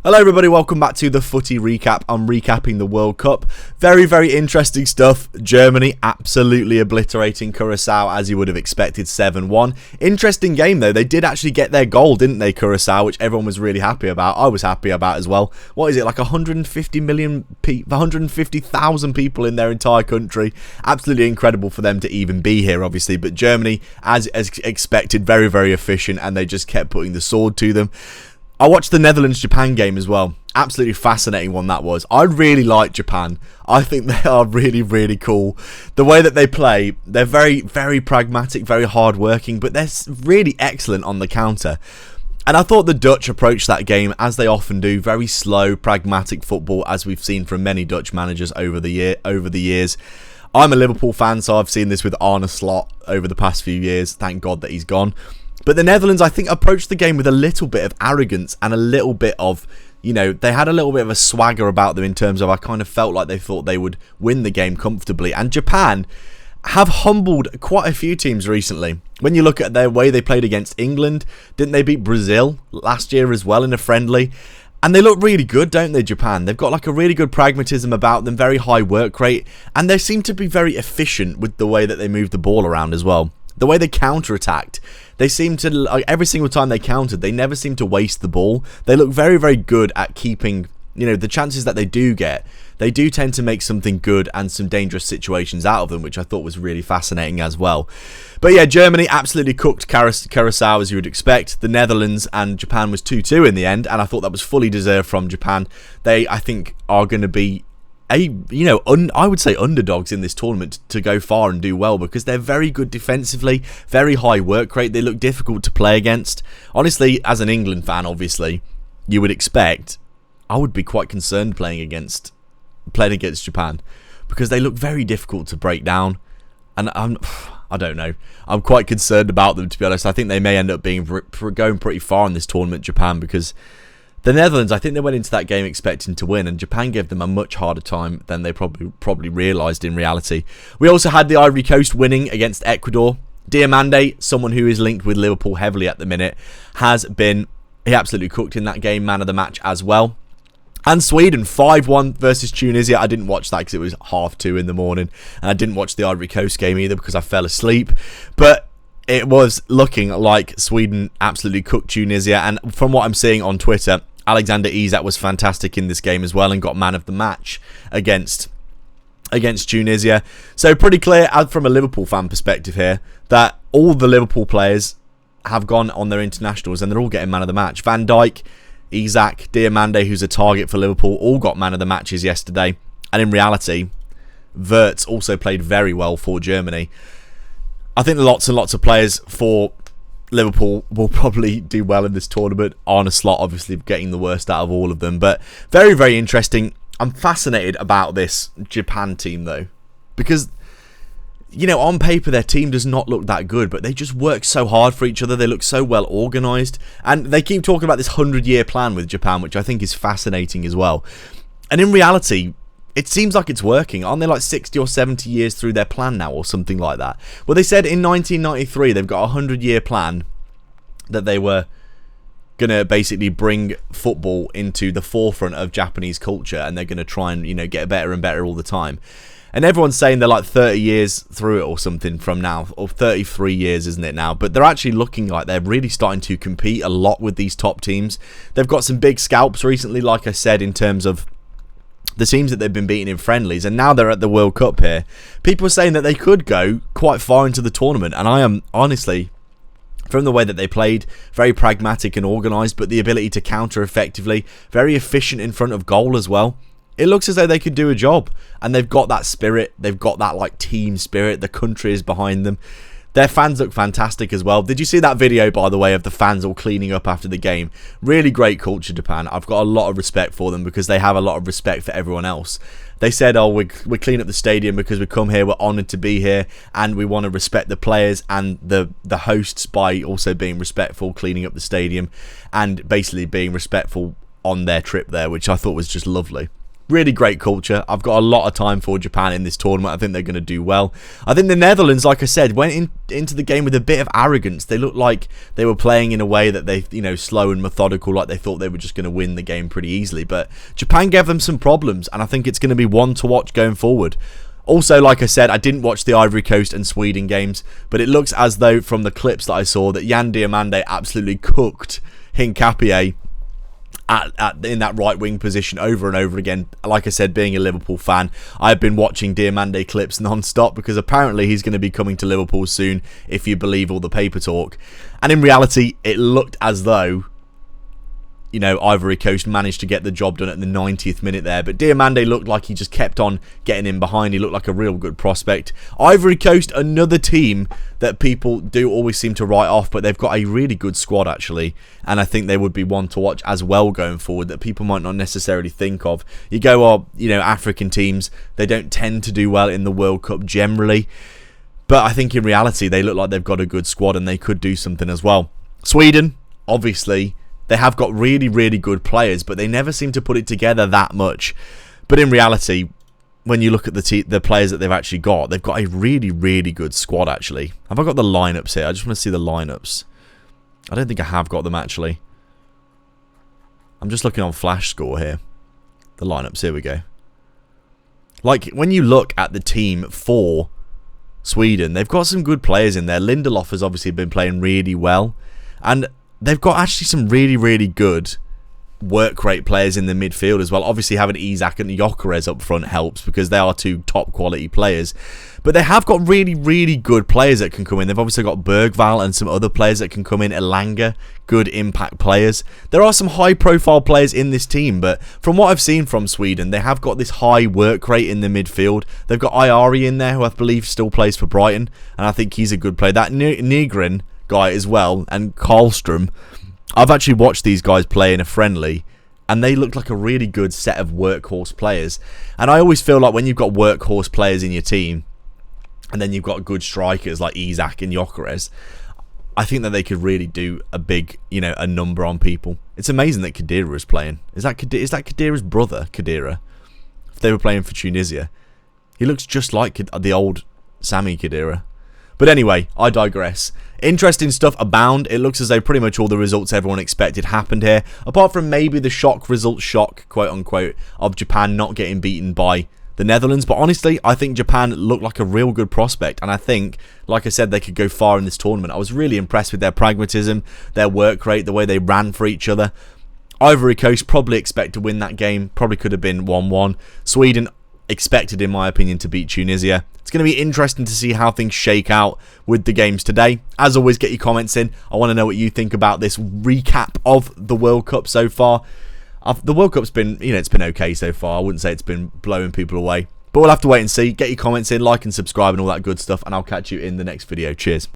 Hello everybody, welcome back to the Footy Recap. I'm recapping the World Cup. Very, very interesting stuff. Germany absolutely obliterating Curacao as you would have expected, 7-1. Interesting game though, they did actually get their goal, didn't they, Curacao, which everyone was really happy about. I was happy about as well. What is it, like 150,000 people in their entire country? Absolutely incredible for them to even be here, obviously. But Germany, as expected, very, very efficient, and they just kept putting the sword to them. I watched the Netherlands-Japan game as well. Absolutely fascinating one that was. I really like Japan. I think they are really, really cool. The way that they play, they're very, very pragmatic, very hard-working, but they're really excellent on the counter. And I thought the Dutch approached that game, as they often do, very slow, pragmatic football, as we've seen from many Dutch managers over the years. I'm a Liverpool fan, so I've seen this with Arne Slot over the past few years. Thank God that he's gone. But the Netherlands, I think, approached the game with a little bit of arrogance and a little bit of, they had a little bit of a swagger about them in terms of I kind of felt like they thought they would win the game comfortably. And Japan have humbled quite a few teams recently. When you look at their way they played against England, didn't they beat Brazil last year as well in a friendly? And they look really good, don't they, Japan? They've got like a really good pragmatism about them, very high work rate, and they seem to be very efficient with the way that they move the ball around as well. The way they counter-attacked, they seem to, like, every single time they countered, they never seem to waste the ball. They look very, very good at keeping, the chances that they do get. They do tend to make something good and some dangerous situations out of them, which I thought was really fascinating as well. But yeah, Germany absolutely cooked Curacao as you would expect. The Netherlands and Japan was 2-2 in the end, and I thought that was fully deserved from Japan. They, I think, are going to be I would say underdogs in this tournament to go far and do well, because they're very good defensively, very high work rate. They look difficult to play against. Honestly, as an England fan, obviously, you would expect, I would be quite concerned playing against Japan, because they look very difficult to break down. And I don't know. I'm quite concerned about them, to be honest. I think they may end up going pretty far in this tournament, Japan, because the Netherlands, I think they went into that game expecting to win, and Japan gave them a much harder time than they probably realised in reality. We also had the Ivory Coast winning against Ecuador. Diomande, someone who is linked with Liverpool heavily at the minute, he absolutely cooked in that game, man of the match as well. And Sweden, 5-1 versus Tunisia. I didn't watch that because it was 2:30 in the morning, and I didn't watch the Ivory Coast game either because I fell asleep. But it was looking like Sweden absolutely cooked Tunisia, and from what I'm seeing on Twitter, Alexander Isak was fantastic in this game as well and got man of the match against Tunisia. So pretty clear from a Liverpool fan perspective here that all the Liverpool players have gone on their internationals and they're all getting man of the match. Van Dijk, Isak, Diomande, who's a target for Liverpool, all got man of the matches yesterday. And in reality, Wirtz also played very well for Germany. I think lots and lots of players for Liverpool will probably do well in this tournament. Arne Slot obviously getting the worst out of all of them. But very, very interesting. I'm fascinated about this Japan team though, because on paper their team does not look that good, but they just work so hard for each other. They look so well organised, and they keep talking about this 100-year plan with Japan, which I think is fascinating as well. And in reality, it seems like it's working. Aren't they like 60 or 70 years through their plan now or something like that? Well, they said in 1993 they've got a 100-year plan that they were going to basically bring football into the forefront of Japanese culture, and they're going to try and, get better and better all the time. And everyone's saying they're like 30 years through it or something from now, or 33 years, isn't it now? But they're actually looking like they're really starting to compete a lot with these top teams. They've got some big scalps recently, like I said, in terms of the teams that they've been beating in friendlies, and now they're at the World Cup here. People are saying that they could go quite far into the tournament, and I am honestly, from the way that they played, very pragmatic and organised, but the ability to counter effectively, very efficient in front of goal as well. It looks as though they could do a job, and they've got that spirit, they've got that like team spirit, the country is behind them. Their fans look fantastic as well. Did you see that video, by the way, of the fans all cleaning up after the game? Really great culture, Japan. I've got a lot of respect for them because they have a lot of respect for everyone else. They said, we're cleaning up the stadium because we come here, we're honoured to be here, and we want to respect the players and the hosts by also being respectful, cleaning up the stadium, and basically being respectful on their trip there, which I thought was just lovely. Really great culture. I've got a lot of time for Japan in this tournament. I think they're going to do well. I think the Netherlands, like I said, went into the game with a bit of arrogance. They looked like they were playing in a way that they, slow and methodical, like they thought they were just going to win the game pretty easily. But Japan gave them some problems, and I think it's going to be one to watch going forward. Also, like I said, I didn't watch the Ivory Coast and Sweden games, but it looks as though from the clips that I saw that Yan Diomande absolutely cooked Hincapié in that right wing position over and over again. Like I said, being a Liverpool fan, I've been watching Diomande clips non-stop because apparently he's going to be coming to Liverpool soon, if you believe all the paper talk. And in reality, it looked as though, Ivory Coast managed to get the job done at the 90th minute there. But Diomande looked like he just kept on getting in behind. He looked like a real good prospect. Ivory Coast, another team that people do always seem to write off, but they've got a really good squad, actually. And I think they would be one to watch as well going forward that people might not necessarily think of. You go, African teams, they don't tend to do well in the World Cup generally. But I think in reality, they look like they've got a good squad and they could do something as well. Sweden, obviously, they have got really, really good players, but they never seem to put it together that much. But in reality, when you look at the players that they've actually got, they've got a really, really good squad, actually. Have I got the lineups here? I just want to see the lineups. I don't think I have got them, actually. I'm just looking on Flash Score here. The lineups, here we go. Like, when you look at the team for Sweden, they've got some good players in there. Lindelof has obviously been playing really well. And they've got actually some really, really good work rate players in the midfield as well. Obviously, having Isak and Gyökeres up front helps because they are two top quality players. But they have got really, really good players that can come in. They've obviously got Bergvall and some other players that can come in. Elanga, good impact players. There are some high-profile players in this team, but from what I've seen from Sweden, they have got this high work rate in the midfield. They've got Ayari in there, who I believe still plays for Brighton, and I think he's a good player. That Nygren guy as well, and Karlstrom, I've actually watched these guys play in a friendly, and they look like a really good set of workhorse players. And I always feel like when you've got workhorse players in your team, and then you've got good strikers like Isak and Gyökeres, I think that they could really do a big, a number on people. It's amazing that Khedira is playing. Is that Khedira's brother, Khedira? If they were playing for Tunisia. He looks just like the old Sami Khedira. But anyway, I digress. Interesting stuff abound. It looks as though pretty much all the results everyone expected happened here. Apart from maybe the shock, quote unquote, of Japan not getting beaten by the Netherlands. But honestly, I think Japan looked like a real good prospect. And I think, like I said, they could go far in this tournament. I was really impressed with their pragmatism, their work rate, the way they ran for each other. Ivory Coast probably expect to win that game. Probably could have been 1-1. Sweden expected, in my opinion, to beat Tunisia. It's going to be interesting to see how things shake out with the games today. As always, get your comments in. I want to know what you think about this recap of the World Cup so far. The World Cup's been, it's been okay so far. I wouldn't say it's been blowing people away. But we'll have to wait and see. Get your comments in, like and subscribe and all that good stuff. And I'll catch you in the next video. Cheers.